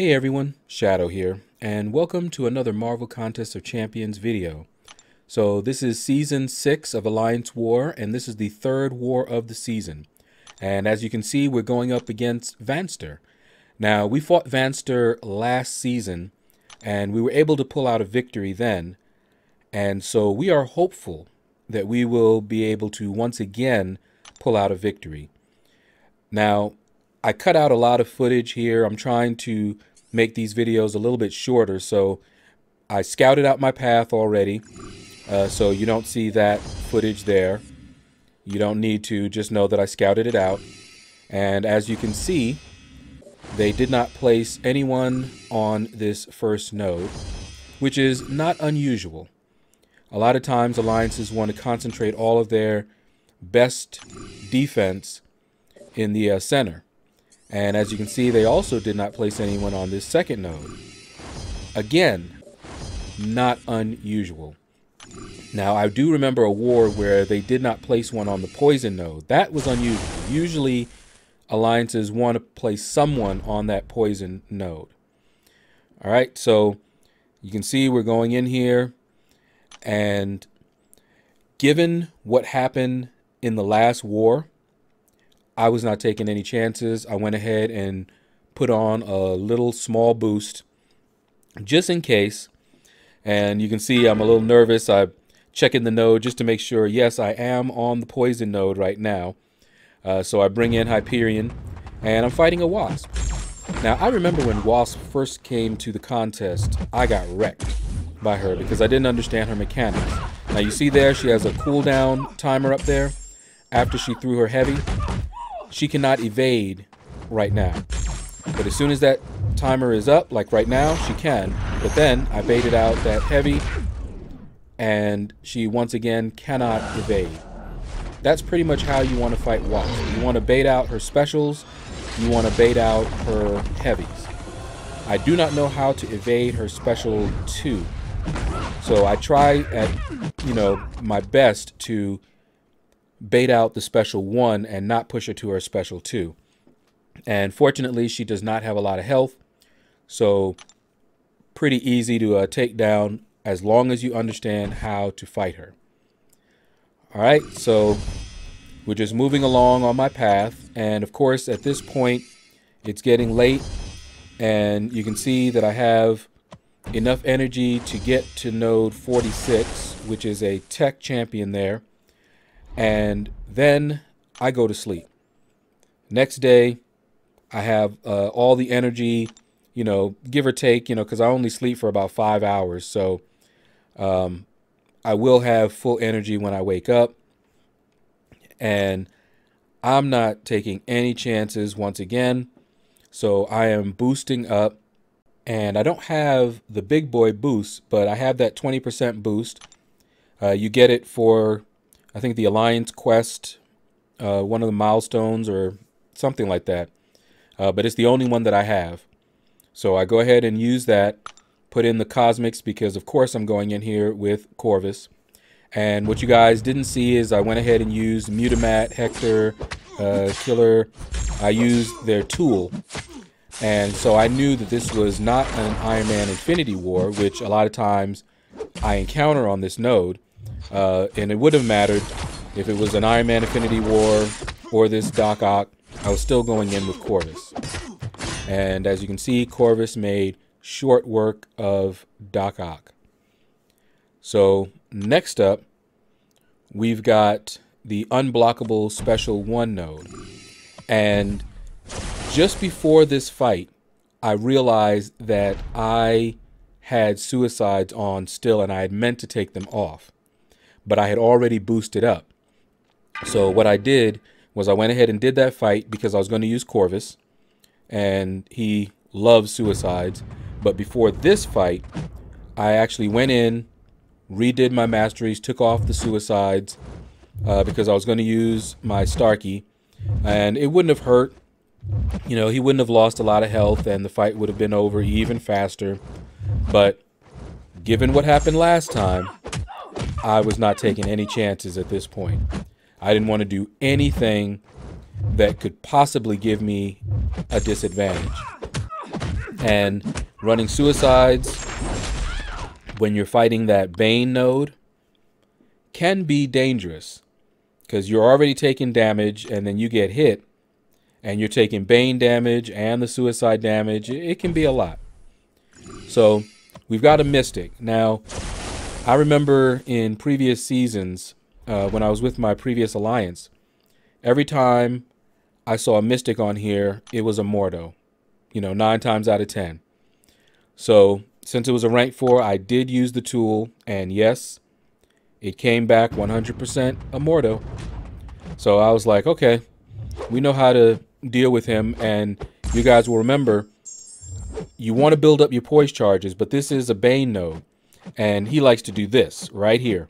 Hey everyone, Shaedow here, and welcome to another Marvel Contest of Champions video. So this is Season 6 of Alliance War, and this is the third war of the season. And as you can see, we're going up against Vanster. Now, we fought Vanster last season, and we were able to pull out a victory then. And so we are hopeful that we will be able to once again pull out a victory. Now, I cut out a lot of footage here. I'm trying to make these videos a little bit shorter, so I scouted out my path already, so you don't see that footage there. You don't need to, just know that I scouted it out. And as you can see, they did not place anyone on this first node, which is not unusual. A lot of times alliances want to concentrate all of their best defense in the center. And as you can see, they also did not place anyone on this second node. Again, not unusual. Now, I do remember a war where they did not place one on the poison node. That was unusual. Usually, alliances want to place someone on that poison node. All right, so you can see we're going in here. And given what happened in the last war, I was not taking any chances. I went ahead and put on a little small boost just in case. And you can see I'm a little nervous. I'm checking the node just to make sure. Yes, I am on the poison node right now. So I bring in Hyperion and I'm fighting a Wasp. Now, I remember when Wasp first came to the contest, I got wrecked by her because I didn't understand her mechanics. Now, you see there, she has a cooldown timer up there after she threw her heavy. She cannot evade right now. But as soon as that timer is up, like right now, she can. But then I baited out that heavy, and she once again cannot evade. That's pretty much how you want to fight Wasp. You want to bait out her specials. You want to bait out her heavies. I do not know how to evade her special 2. So I try at, my best to bait out the special 1 and not push her to her special 2. And fortunately, she does not have a lot of health, so pretty easy to take down as long as you understand how to fight her. All right, so we're just moving along on my path, and of course at this point it's getting late, and you can see that I have enough energy to get to node 46, which is a tech champion there. And then I go to sleep. Next day, I have all the energy, give or take, because I only sleep for about 5 hours. So I will have full energy when I wake up. And I'm not taking any chances once again. So I am boosting up. And I don't have the big boy boost, but I have that 20% boost. You get it for, I think, the Alliance Quest, one of the milestones or something like that. But it's the only one that I have. So I go ahead and use that, put in the Cosmics, because of course I'm going in here with Corvus. And what you guys didn't see is I went ahead and used Mutamat, Hector, Killer. I used their tool. And so I knew that this was not an Iron Man Infinity War, which a lot of times I encounter on this node. And it would have mattered if it was an Iron Man Infinity War or this Doc Ock. I was still going in with Corvus. And as you can see, Corvus made short work of Doc Ock. So next up, we've got the unblockable special 1 node. And just before this fight, I realized that I had suicides on still, and I had meant to take them off. But I had already boosted up. So what I did was I went ahead and did that fight because I was going to use Corvus, and he loves suicides. But before this fight, I actually went in, redid my masteries, took off the suicides because I was going to use my Starkey, and it wouldn't have hurt. He wouldn't have lost a lot of health, and the fight would have been over even faster. But given what happened last time, I was not taking any chances at this point. I didn't want to do anything that could possibly give me a disadvantage. And running suicides when you're fighting that Bane node can be dangerous, because you're already taking damage and then you get hit and you're taking Bane damage and the suicide damage. It can be a lot. So we've got a Mystic. Now, I remember in previous seasons, when I was with my previous alliance, every time I saw a Mystic on here, it was a Mordo, 9 times out of 10. So since it was a rank 4, I did use the tool, and yes, it came back 100% a Mordo. So I was like, okay, we know how to deal with him. And you guys will remember, you want to build up your poise charges, but this is a Bane node, and he likes to do this right here.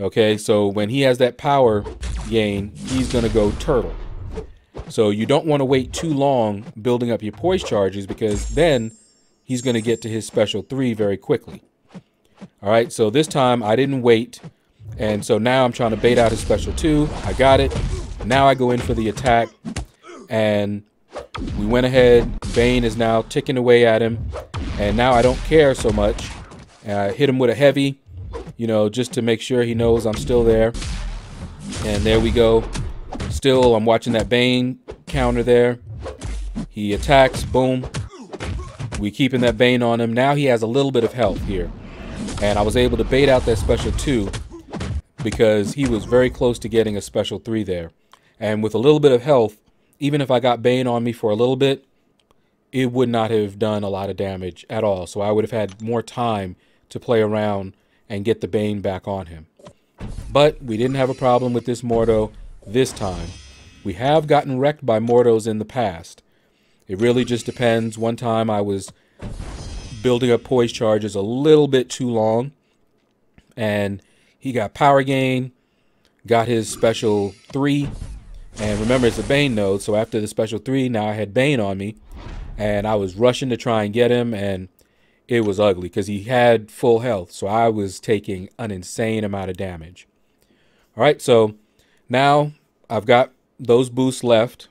Okay, so when he has that power gain, he's going to go turtle. So you don't want to wait too long building up your poise charges, because then he's going to get to his special 3 very quickly. All right, so this time I didn't wait. And so now I'm trying to bait out his special 2. I got it. Now I go in for the attack. And we went ahead. Bane is now ticking away at him. And now I don't care so much. I hit him with a heavy, just to make sure he knows I'm still there. And there we go. Still, I'm watching that Bane counter there. He attacks. Boom. We keeping that Bane on him. Now he has a little bit of health here. And I was able to bait out that special 2 because he was very close to getting a special 3 there. And with a little bit of health, even if I got Bane on me for a little bit, it would not have done a lot of damage at all. So I would have had more time to play around and get the Bane back on him. But we didn't have a problem with this Mordo this time. We have gotten wrecked by Mordos in the past. It really just depends. One time I was building up poise charges a little bit too long, and he got power gain, got his special 3, and remember, it's a Bane node, so after the special 3, now I had Bane on me, and I was rushing to try and get him, and it was ugly because he had full health, so I was taking an insane amount of damage. All right, so now I've got those boosts left.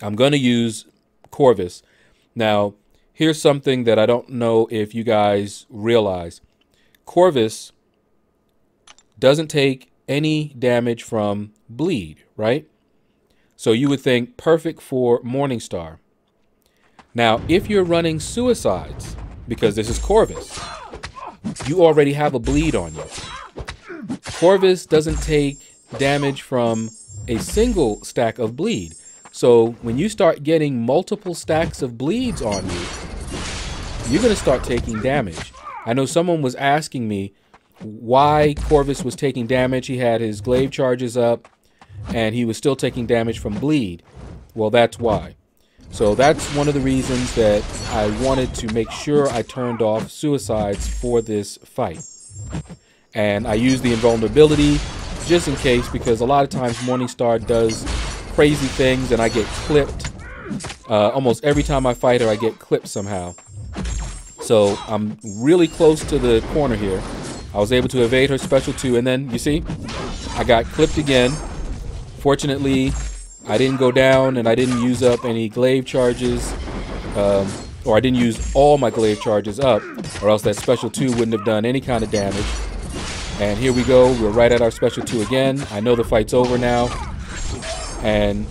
I'm going to use Corvus. Now, here's something that I don't know if you guys realize. Corvus doesn't take any damage from bleed, right? So you would think perfect for Morningstar. Now, if you're running suicides, because this is Corvus, you already have a bleed on you. Corvus doesn't take damage from a single stack of bleed. So when you start getting multiple stacks of bleeds on you, you're going to start taking damage. I know someone was asking me why Corvus was taking damage. He had his glaive charges up and he was still taking damage from bleed. Well, that's why. So that's one of the reasons that I wanted to make sure I turned off suicides for this fight. And I used the invulnerability just in case, because a lot of times Morningstar does crazy things and I get clipped. Almost every time I fight her, I get clipped somehow. So I'm really close to the corner here. I was able to evade her special 2, and then you see I got clipped again. Fortunately, I didn't go down and I didn't use up any glaive charges, or I didn't use all my glaive charges up, or else that special 2 wouldn't have done any kind of damage. And here we go, we're right at our special 2 again. I know the fight's over now. And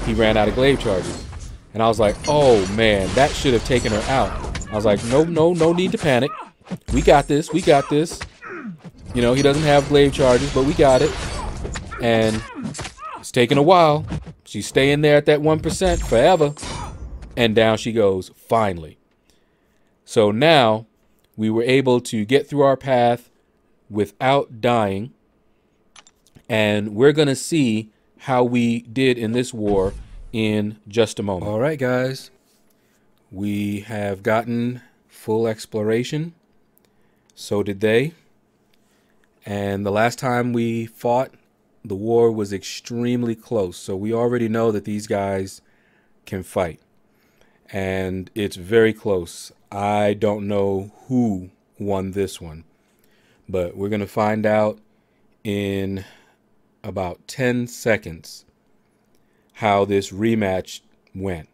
he ran out of glaive charges. And I was like, oh man, that should have taken her out. I was like, no need to panic. We got this, we got this. He doesn't have glaive charges, but we got it. And it's taking a while. She's staying there at that 1% forever. And down she goes, finally. So now we were able to get through our path without dying. And we're going to see how we did in this war in just a moment. All right, guys. We have gotten full exploration. So did they. And the last time we fought, the war was extremely close. So we already know that these guys can fight. And it's very close. I don't know who won this one. But we're going to find out in about 10 seconds how this rematch went.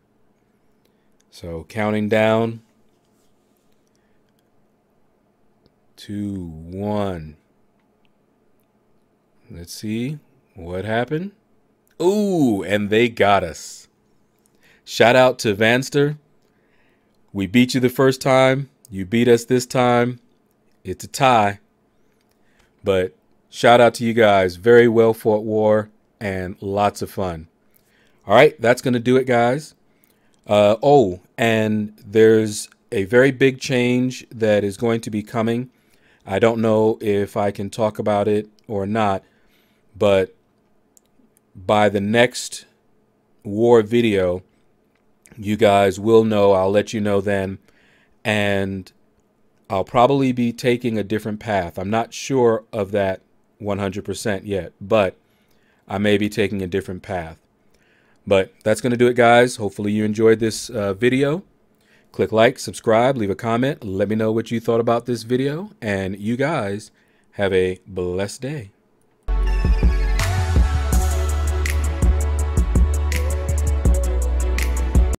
So counting down. 2, 1. Let's see what happened. Ooh, and they got us. Shout out to Vanster. We beat you the first time. You beat us this time. It's a tie. But shout out to you guys. Very well fought war and lots of fun. All right, that's going to do it, guys. Oh, and there's a very big change that is going to be coming. I don't know if I can talk about it or not, but by the next war video, you guys will know. I'll let you know then. And I'll probably be taking a different path. I'm not sure of that 100% yet, but I may be taking a different path. But that's going to do it, guys. Hopefully you enjoyed this video. Click like, subscribe, leave a comment. Let me know what you thought about this video. And you guys have a blessed day.